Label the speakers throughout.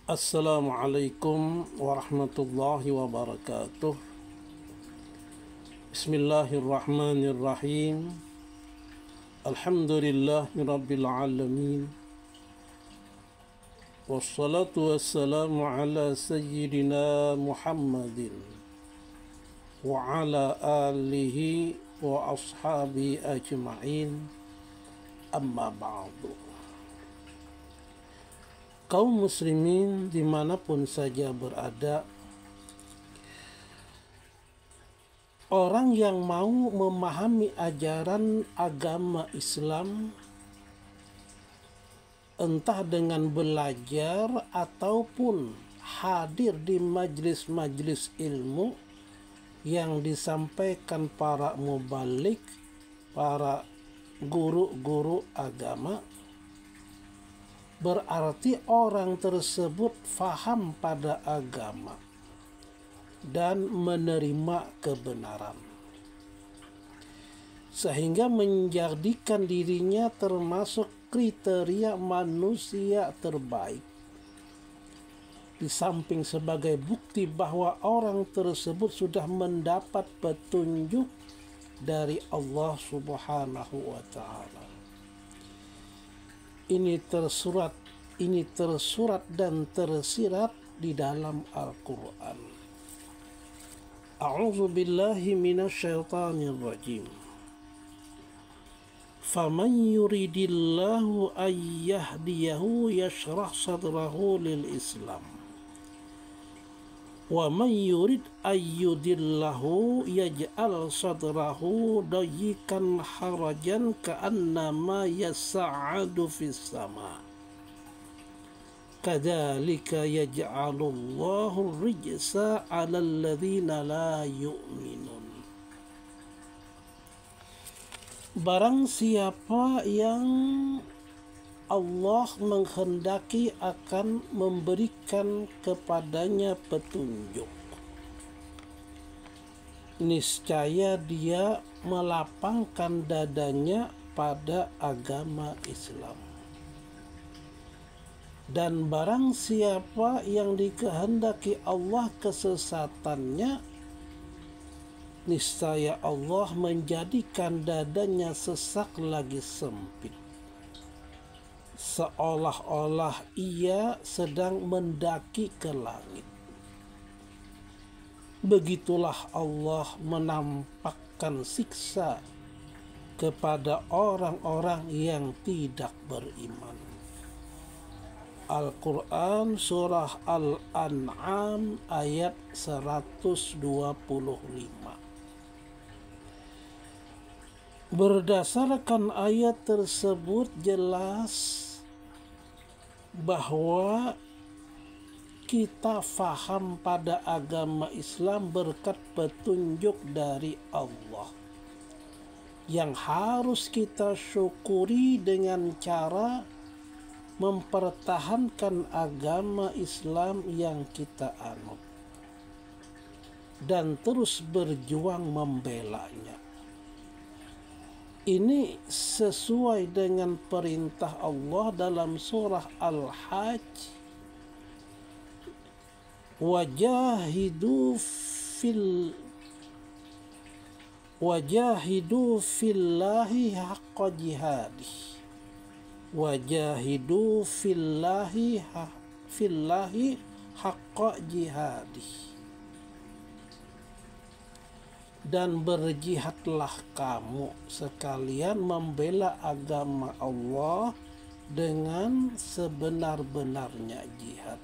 Speaker 1: Assalamualaikum warahmatullahi wabarakatuh. Bismillahirrahmanirrahim. Alhamdulillahi rabbil alamin. Wassalatu wassalamu ala sayyidina Muhammadin wa ala alihi wa ashabi ajma'in. Amma ba'du. Kaum muslimin dimanapun saja berada, orang yang mau memahami ajaran agama Islam, entah dengan belajar ataupun hadir di majlis-majlis ilmu yang disampaikan para mubalik, para guru-guru agama, berarti orang tersebut faham pada agama dan menerima kebenaran, sehingga menjadikan dirinya termasuk kriteria manusia terbaik. Di samping sebagai bukti bahwa orang tersebut sudah mendapat petunjuk dari Allah Subhanahu wa Ta'ala. Ini tersurat dan tersirat di dalam Al-Quran. A'udzu billahi minasyaitonir rajim. Faman yuridillahu an yahdiyahu yashrah sadrahu lil Islam. Wa man yurid ayyudillahu yaj'al sadrahu dayikan harajan ka'annama yas'adu fis sama. Kadzalika yaj'alullahu rijsa 'alal ladzina la yu'minun. Barang siapa yang Allah menghendaki akan memberikan kepadanya petunjuk, niscaya dia melapangkan dadanya pada agama Islam. Dan barang siapa yang dikehendaki Allah kesesatannya, niscaya Allah menjadikan dadanya sesak lagi sempit, seolah-olah ia sedang mendaki ke langit. Begitulah Allah menampakkan siksa kepada orang-orang yang tidak beriman. Al-Quran Surah Al-An'am ayat 125. Berdasarkan ayat tersebut jelas bahwa kita faham pada agama Islam berkat petunjuk dari Allah, yang harus kita syukuri dengan cara mempertahankan agama Islam yang kita anut dan terus berjuang membelanya. Ini sesuai dengan perintah Allah dalam surah Al-Hajj, wajahidu fillahi haqqa jihadih. Wajahidu fillahi haqqa jihadih. Dan berjihadlah kamu sekalian membela agama Allah dengan sebenar-benarnya jihad.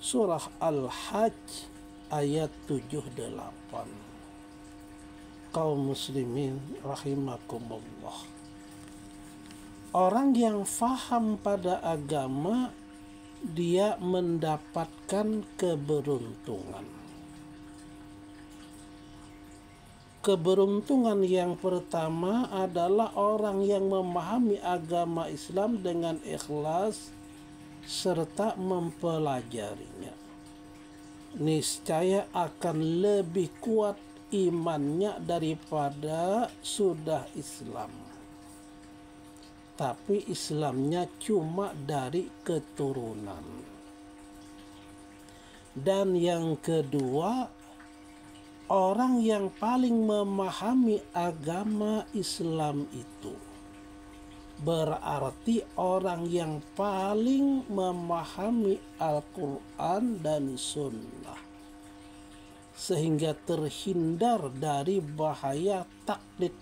Speaker 1: Surah Al-Hajj ayat 78. Kaum muslimin rahimakumullah. Orang yang faham pada agama, dia mendapatkan keberuntungan. Keberuntungan yang pertama adalah orang yang memahami agama Islam dengan ikhlas serta mempelajarinya. Niscaya akan lebih kuat imannya daripada sudah Islam. tapi Islamnya cuma dari keturunan. Dan yang kedua, orang yang paling memahami agama Islam itu berarti orang yang paling memahami Al-Quran dan Sunnah, sehingga terhindar dari bahaya taklid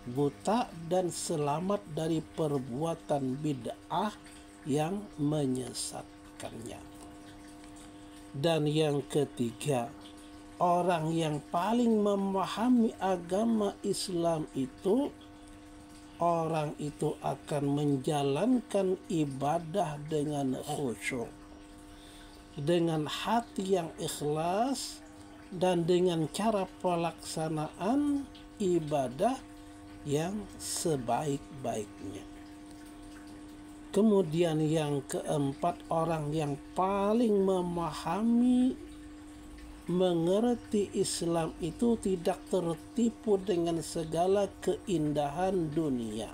Speaker 1: buta dan selamat dari perbuatan bid'ah yang menyesatkannya. Dan yang ketiga, orang yang paling memahami agama Islam itu, orang itu akan menjalankan ibadah dengan khusyuk, dengan hati yang ikhlas, dan dengan cara pelaksanaan ibadah yang sebaik-baiknya. Kemudian yang keempat, orang yang paling memahami, mengerti Islam itu tidak tertipu dengan segala keindahan dunia.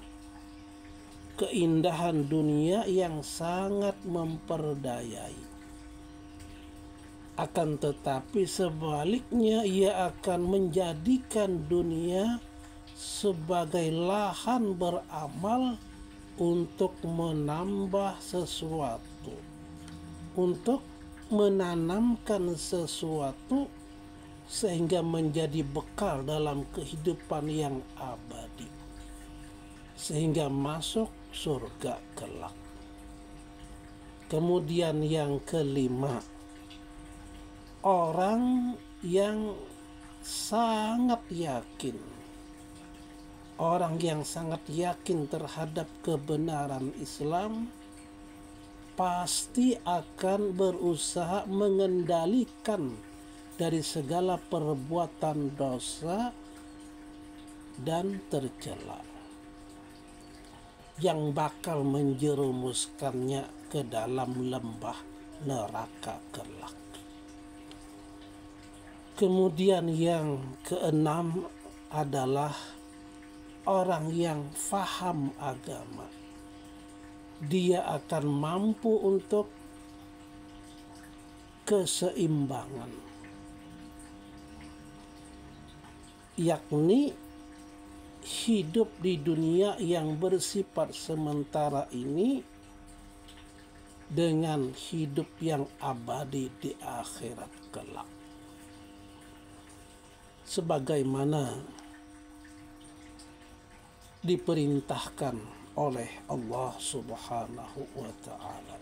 Speaker 1: Keindahan dunia yang sangat memperdayai. Akan tetapi sebaliknya, ia akan menjadikan dunia sebagai lahan beramal untuk menambah sesuatu, untuk menanamkan sesuatu, sehingga menjadi bekal dalam kehidupan yang abadi, sehingga masuk surga kelak. Kemudian yang kelima, orang yang sangat yakin, orang yang sangat yakin terhadap kebenaran Islam pasti akan berusaha mengendalikan dari segala perbuatan dosa dan tercela yang bakal menjerumuskannya ke dalam lembah neraka kelak. Kemudian yang keenam adalah orang yang faham agama. Dia akan mampu untuk keseimbangan, yakni hidup di dunia yang bersifat sementara ini dengan hidup yang abadi di akhirat kelak. Sebagaimana diperintahkan oleh Allah Subhanahu wa ta'ala.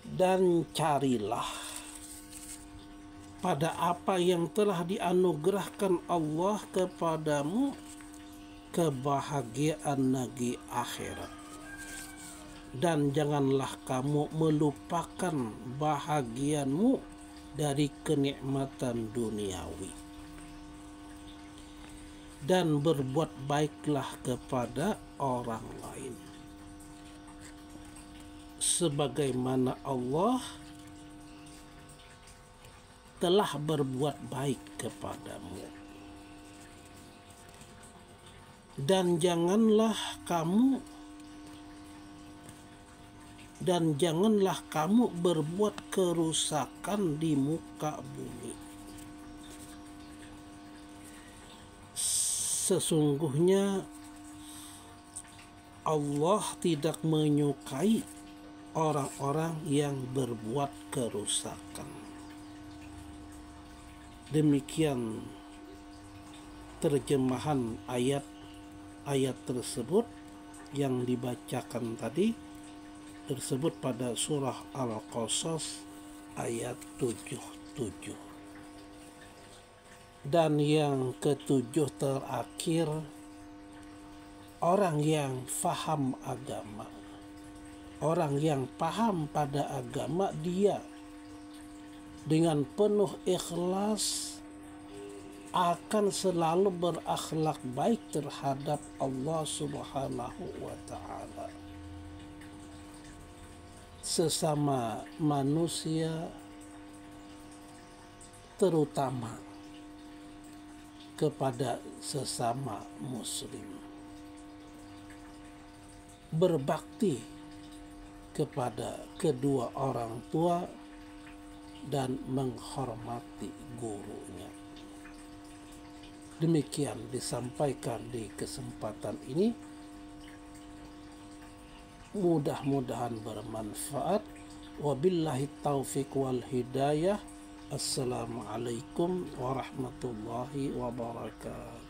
Speaker 1: Dan carilah pada apa yang telah dianugerahkan Allah kepadamu kebahagiaan negeri akhirat. Dan janganlah kamu melupakan bahagianmu dari kenikmatan duniawi. Dan berbuat baiklah kepada orang lain, sebagaimana Allah telah berbuat baik kepadamu. Dan janganlah kamu berbuat kerusakan di muka bumi. Sesungguhnya Allah tidak menyukai orang-orang yang berbuat kerusakan. Demikian terjemahan ayat tersebut yang dibacakan tadi, tersebut pada surah Al-Qasas ayat 77. Dan yang ketujuh terakhir, orang yang faham agama, orang yang paham pada agama, dia dengan penuh ikhlas akan selalu berakhlak baik terhadap Allah Subhanahu wa ta'ala, sesama manusia, terutama kepada sesama muslim. Berbakti kepada kedua orang tua dan menghormati gurunya. Demikian disampaikan di kesempatan ini. Mudah-mudahan bermanfaat. Wabillahi taufiq wal hidayah. Assalamualaikum warahmatullahi wabarakatuh.